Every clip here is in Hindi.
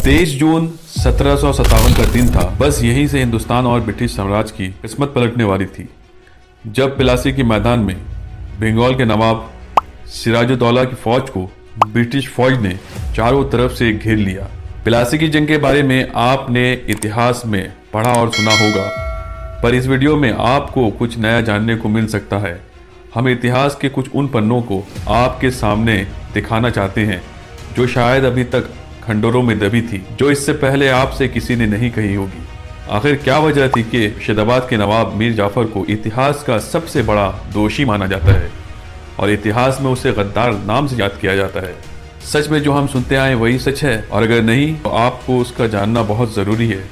23 जून 1757 का दिन था। बस यहीं से हिंदुस्तान और ब्रिटिश साम्राज्य की किस्मत पलटने वाली थी, जब प्लासी के मैदान में बंगाल के नवाब सिराजुद्दौला की फौज को ब्रिटिश फौज ने चारों तरफ से घेर लिया। प्लासी की जंग के बारे में आपने इतिहास में पढ़ा और सुना होगा, पर इस वीडियो में आपको कुछ नया जानने को मिल सकता है। हम इतिहास के कुछ उन पन्नों को आपके सामने दिखाना चाहते हैं जो शायद अभी तक खंडहरों में दबी थी, जो इससे पहले आपसे किसी ने नहीं कही होगी। आखिर क्या वजह थी कि मुर्शिदाबाद के नवाब मीर जाफर को इतिहास का सबसे बड़ा दोषी माना जाता है और इतिहास में उसे गद्दार नाम से याद किया जाता है? सच में जो हम सुनते आए वही सच है, और अगर नहीं तो आपको उसका जानना बहुत ज़रूरी है।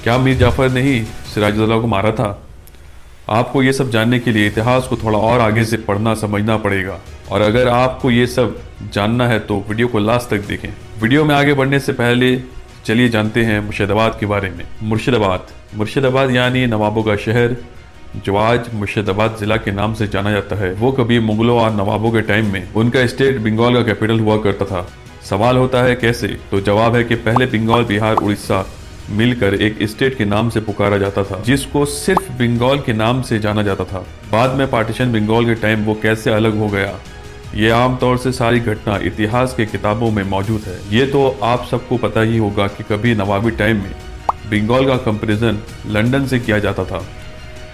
क्या मीर जाफर ने ही सिराजुद्दौला को मारा था? आपको ये सब जानने के लिए इतिहास को थोड़ा और आगे से पढ़ना समझना पड़ेगा, और अगर आपको ये सब जानना है तो वीडियो को लास्ट तक देखें। वीडियो में आगे बढ़ने से पहले चलिए जानते हैं मुर्शिदाबाद के बारे में। मुर्शिदाबाद यानी नवाबों का शहर, जो आज मुर्शिदाबाद जिला के नाम से जाना जाता है, वो कभी मुगलों और नवाबों के टाइम में उनका स्टेट बंगाल का कैपिटल हुआ करता था। सवाल होता है कैसे? तो जवाब है कि पहले बंगाल, बिहार, उड़ीसा मिलकर एक स्टेट के नाम से पुकारा जाता था, जिसको सिर्फ बंगाल के नाम से जाना जाता था। बाद में पार्टीशन बंगाल के टाइम वो कैसे अलग हो गया, ये आमतौर से सारी घटना इतिहास के किताबों में मौजूद है। ये तो आप सबको पता ही होगा कि कभी नवाबी टाइम में बंगाल का कंपैरिजन लंदन से किया जाता था,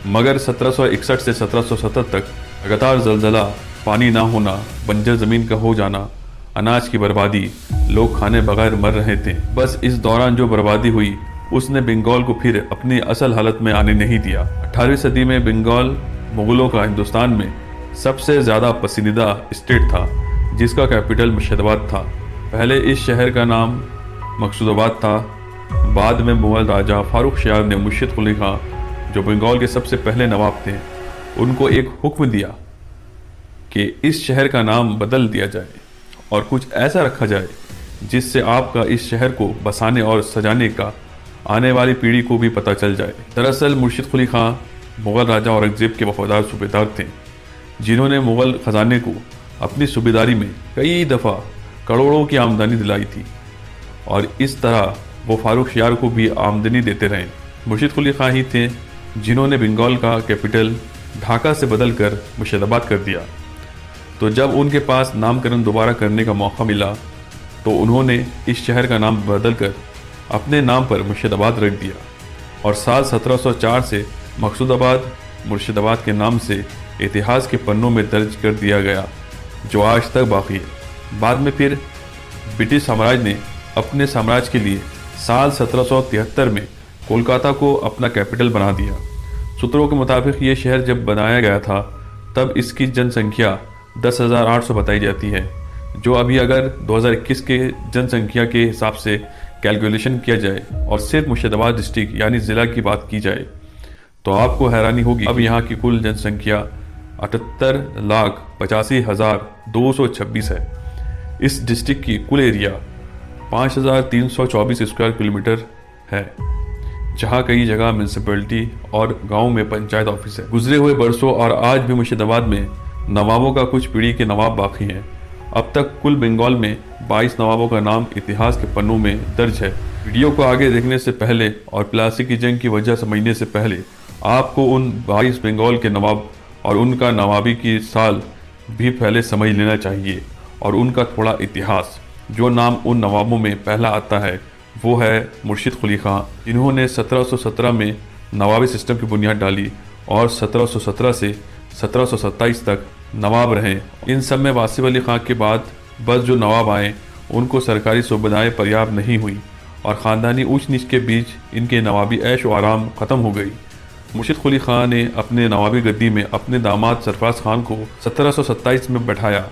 मगर 1761 से 1770 तक लगातार जलजला, पानी ना होना, बंजर जमीन का हो जाना, अनाज की बर्बादी, लोग खाने बगैर मर रहे थे। बस इस दौरान जो बर्बादी हुई उसने बंगाल को फिर अपनी असल हालत में आने नहीं दिया। 18वीं सदी में बंगाल मुगलों का हिंदुस्तान में सबसे ज़्यादा पसंदीदा स्टेट था, जिसका कैपिटल मुर्शिदाबाद था। पहले इस शहर का नाम मकसूदाबाद था। बाद में मुगल राजा फारूक शाह ने मुर्शिद कुली खां, जो बंगाल के सबसे पहले नवाब थे, उनको एक हुक्म दिया कि इस शहर का नाम बदल दिया जाए और कुछ ऐसा रखा जाए जिससे आपका इस शहर को बसाने और सजाने का आने वाली पीढ़ी को भी पता चल जाए। दरअसल मुर्शिद कुली खां मुगल राजा औरंगजेब के वफादार सूबेदार थे, जिन्होंने मुगल खजाने को अपनी सूबेदारी में कई दफ़ा करोड़ों की आमदनी दिलाई थी, और इस तरह वो फारूक शाह को भी आमदनी देते रहे। मुर्शिद कुली खां ही थे जिन्होंने बंगाल का कैपिटल ढाका से बदलकर मुर्शिदाबाद कर दिया। तो जब उनके पास नामकरण दोबारा करने का मौका मिला तो उन्होंने इस शहर का नाम बदलकर अपने नाम पर मुर्शिदाबाद रख दिया, और साल 1704 से मकसूदाबाद मुर्शिदाबाद के नाम से इतिहास के पन्नों में दर्ज कर दिया गया, जो आज तक बाकी है। बाद में फिर ब्रिटिश साम्राज्य ने अपने साम्राज्य के लिए साल 1773 में कोलकाता को अपना कैपिटल बना दिया। सूत्रों के मुताबिक ये शहर जब बनाया गया था तब इसकी जनसंख्या 10,800 बताई जाती है, जो अभी अगर 2021 के जनसंख्या के हिसाब से कैलकुलेशन किया जाए और सिर्फ मुर्शिदाबाद डिस्ट्रिक्ट यानी ज़िला की बात की जाए तो आपको हैरानी होगी। अब यहाँ की कुल जनसंख्या 78,85,226 है। इस डिस्ट्रिक्ट की कुल एरिया 5,324 स्क्वायर किलोमीटर है, जहाँ कई जगह म्यूनसिपैलिटी और गांव में पंचायत ऑफिस है। गुजरे हुए बरसों और आज भी मुर्शिदाबाद में नवाबों का कुछ पीढ़ी के नवाब बाकी हैं। अब तक कुल बंगाल में 22 नवाबों का नाम इतिहास के पन्नों में दर्ज है। वीडियो को आगे देखने से पहले और प्लासी की जंग की वजह समझने से पहले आपको उन 22 बंगाल के नवाब और उनका नवाबी की साल भी पहले समझ लेना चाहिए, और उनका थोड़ा इतिहास। जो नाम उन नवाबों में पहला आता है वो है मुर्शिद कुली खां, जिन्होंने 1717 में नवाबी सिस्टम की बुनियाद डाली और 1717 से 1727 तक नवाब रहे। इन सब में वासिफ अली खां के बाद बस जो नवाब आए उनको सरकारी सुविधाएं पर्याप्त नहीं हुई और ख़ानदानी ऊंच नीच के बीच इनके नवाबी ऐश व आराम ख़त्म हो गई। मुर्शिद कुली खां ने अपने नवाबी गद्दी में अपने दामाद सरफराज खान को 1727 में बैठाया।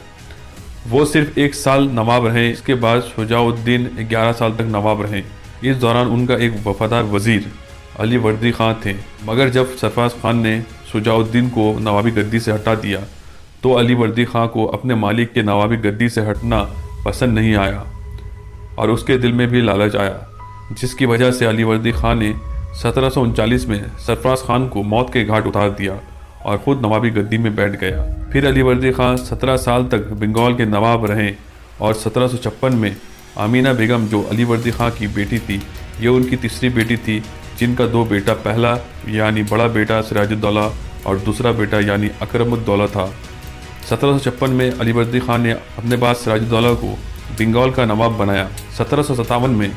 वो सिर्फ 1 साल नवाब रहे। इसके बाद शुजाउद्दीन 11 साल तक नवाब रहे। इस दौरान उनका एक वफादार वजीर अली वर्दी खां थे, मगर जब सरफराज खान ने शुजाउद्दीन को नवाबी गद्दी से हटा दिया तो अली वर्दी खां को अपने मालिक के नवाबी गद्दी से हटना पसंद नहीं आया और उसके दिल में भी लालच आया, जिसकी वजह से अली वर्दी खां ने 1739 में सरफराज खान को मौत के घाट उतार दिया और ख़ुद नवाबी गद्दी में बैठ गया। फिर अली वर्दी खां 17 साल तक बंगाल के नवाब रहे और 1756 में आमीना बेगम जो अलीवर्दी खां की बेटी थी, ये उनकी तीसरी बेटी थी, जिनका दो बेटा, पहला यानी बड़ा बेटा सिराजुद्दौला और दूसरा बेटा यानी अकरमुद्दौला था। 1756 में अलीवर्दी खान ने अपने बाद सिराजुद्दौला को बंगाल का नवाब बनाया। 1757 में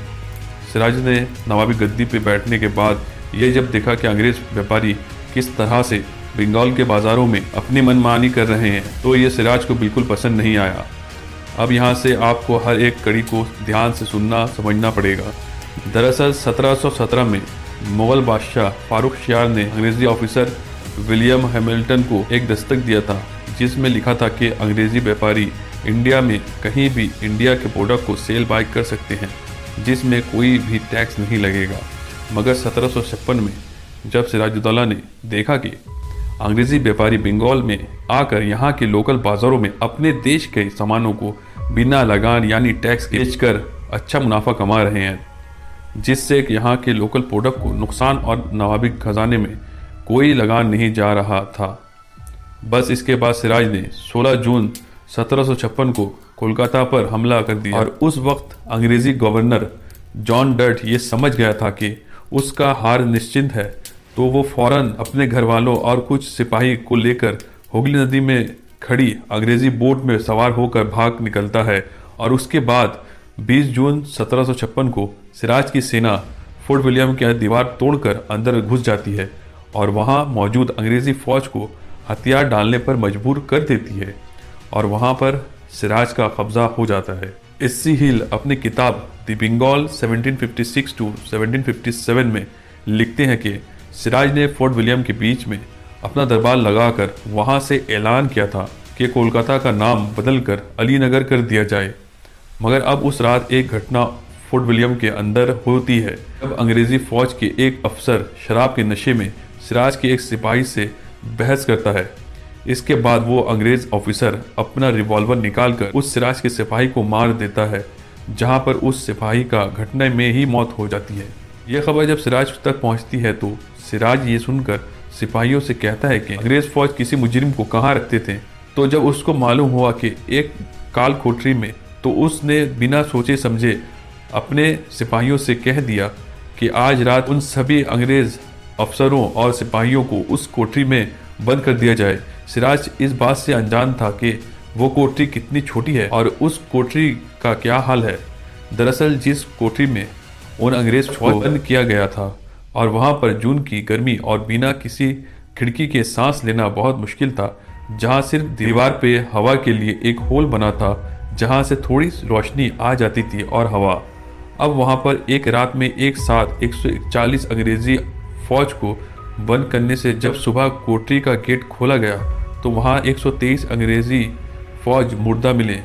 सिराज ने नवाबी गद्दी पर बैठने के बाद ये जब देखा कि अंग्रेज व्यापारी किस तरह से बंगाल के बाज़ारों में अपनी मनमानी कर रहे हैं, तो ये सिराज को बिल्कुल पसंद नहीं आया। अब यहाँ से आपको हर एक कड़ी को ध्यान से सुनना समझना पड़ेगा। दरअसल 1717 में मुग़ल बादशाह फारूक शाह ने अंग्रेज़ी ऑफिसर विलियम हैमिल्टन को एक दस्तक दिया था, जिसमें लिखा था कि अंग्रेज़ी व्यापारी इंडिया में कहीं भी इंडिया के प्रोडक्ट को सेल बाय कर सकते हैं, जिसमें कोई भी टैक्स नहीं लगेगा। मगर 1756 में जब सिराजुद्दौला ने देखा कि अंग्रेज़ी व्यापारी बंगाल में आकर यहाँ के लोकल बाज़ारों में अपने देश के सामानों को बिना लगान यानी टैक्स बेचकर अच्छा मुनाफा कमा रहे हैं, जिससे यहाँ के लोकल प्रोडक्ट को नुकसान और नवाबी खजाने में कोई लगान नहीं जा रहा था। बस इसके बाद सिराज ने 16 जून 1756 को कोलकाता पर हमला कर दिया और उस वक्त अंग्रेज़ी गवर्नर जॉन डर्ट ये समझ गया था कि उसका हार निश्चित है, तो वो फौरन अपने घर वालों और कुछ सिपाही को लेकर हुगली नदी में खड़ी अंग्रेज़ी बोट में सवार होकर भाग निकलता है। और उसके बाद 20 जून 1756 को सिराज की सेना फोर्ट विलियम की दीवार तोड़कर अंदर घुस जाती है और वहां मौजूद अंग्रेज़ी फौज को हथियार डालने पर मजबूर कर देती है और वहां पर सिराज का कब्जा हो जाता है। एस.सी. हिल अपनी किताब द बंगाल 1756 टू 1757 में लिखते हैं कि सिराज ने फोर्ट विलियम के बीच में अपना दरबार लगाकर वहां से ऐलान किया था कि कोलकाता का नाम बदलकर अलीनगर कर दिया जाए। मगर अब उस रात एक घटना फोर्ट विलियम के अंदर होती है, जब अंग्रेज़ी फौज के एक अफसर शराब के नशे में सिराज के एक सिपाही से बहस करता है। इसके बाद वो अंग्रेज़ ऑफिसर अपना रिवॉल्वर निकालकर उस सिराज के सिपाही को मार देता है, जहां पर उस सिपाही का घटना में ही मौत हो जाती है। यह खबर जब सिराज तक पहुंचती है तो सिराज ये सुनकर सिपाहियों से कहता है कि अंग्रेज़ फौज किसी मुजरिम को कहाँ रखते थे। तो जब उसको मालूम हुआ कि एक काल कोठरी में, तो उसने बिना सोचे समझे अपने सिपाहियों से कह दिया कि आज रात उन सभी अंग्रेज़ अफसरों और सिपाहियों को उस कोठरी में बंद कर दिया जाए। सिराज इस बात से अनजान था कि वो कोठरी कितनी छोटी है और उस कोठरी का क्या हाल है। दरअसल जिस कोठरी में उन अंग्रेज़ फौज बंद किया गया था और वहाँ पर जून की गर्मी और बिना किसी खिड़की के सांस लेना बहुत मुश्किल था, जहाँ सिर्फ दीवार पे हवा के लिए एक होल बना था, जहाँ से थोड़ी रोशनी आ जाती थी और हवा। अब वहाँ पर एक रात में एक साथ 141 अंग्रेज़ी फौज को बंद करने से जब सुबह कोठरी का गेट खोला गया तो वहाँ 123 अंग्रेज़ी फौज मुर्दा मिले।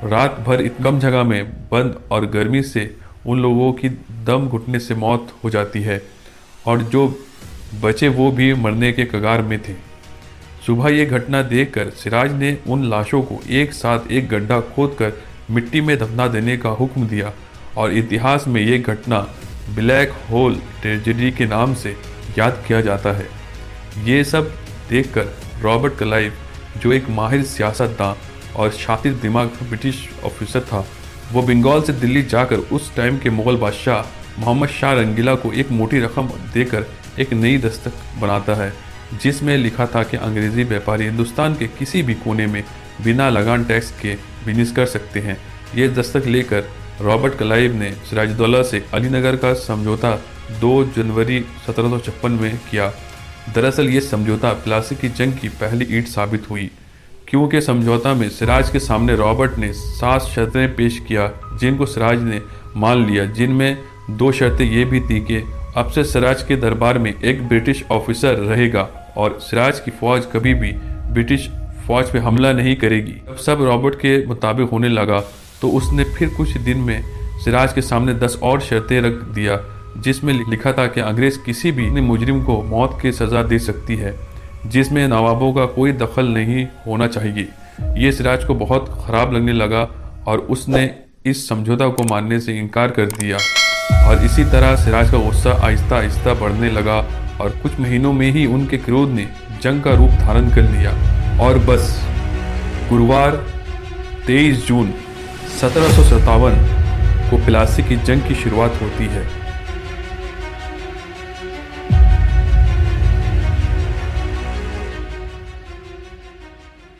रात भर कम जगह में बंद और गर्मी से उन लोगों की दम घुटने से मौत हो जाती है और जो बचे वो भी मरने के कगार में थे। सुबह ये घटना देखकर सिराज ने उन लाशों को एक साथ एक गड्ढा खोदकर मिट्टी में दफना देने का हुक्म दिया और इतिहास में ये घटना ब्लैक होल ट्रेजेडी के नाम से याद किया जाता है। ये सब देखकर रॉबर्ट क्लाइव, जो एक माहिर सियासतदान और शातिर दिमाग ब्रिटिश ऑफिसर था, वो बंगाल से दिल्ली जाकर उस टाइम के मुग़ल बादशाह मोहम्मद शाह रंगीला को एक मोटी रकम देकर एक नई दस्तक बनाता है, जिसमें लिखा था कि अंग्रेज़ी व्यापारी हिंदुस्तान के किसी भी कोने में बिना लगान टैक्स के बिजनेस कर सकते हैं। ये दस्तक लेकर रॉबर्ट क्लाइव ने सिराजुद्दौला से अलीनगर का समझौता 2 जनवरी 1756 में किया। दरअसल ये समझौता प्लासी की जंग की पहली ईंट साबित हुई, क्योंकि समझौता में सिराज के सामने रॉबर्ट ने 7 शर्तें पेश किया, जिनको सिराज ने मान लिया, जिनमें 2 शर्तें ये भी थी कि अब से सिराज के दरबार में एक ब्रिटिश ऑफिसर रहेगा और सिराज की फौज कभी भी ब्रिटिश फौज पे हमला नहीं करेगी। अब सब रॉबर्ट के मुताबिक होने लगा तो उसने फिर कुछ दिन में सिराज के सामने 10 और शर्तें रख दिया, जिसमें लिखा था कि अंग्रेज़ किसी भी मुजरिम को मौत की सज़ा दे सकती है, जिसमें नवाबों का कोई दखल नहीं होना चाहिए। ये सिराज को बहुत ख़राब लगने लगा और उसने इस समझौता को मानने से इनकार कर दिया और इसी तरह सिराज का गुस्सा आहिस्ता आहिस्ता बढ़ने लगा और कुछ महीनों में ही उनके क्रोध ने जंग का रूप धारण कर लिया। और बस गुरुवार 23 जून 1757 को प्लासी की जंग की शुरुआत होती है।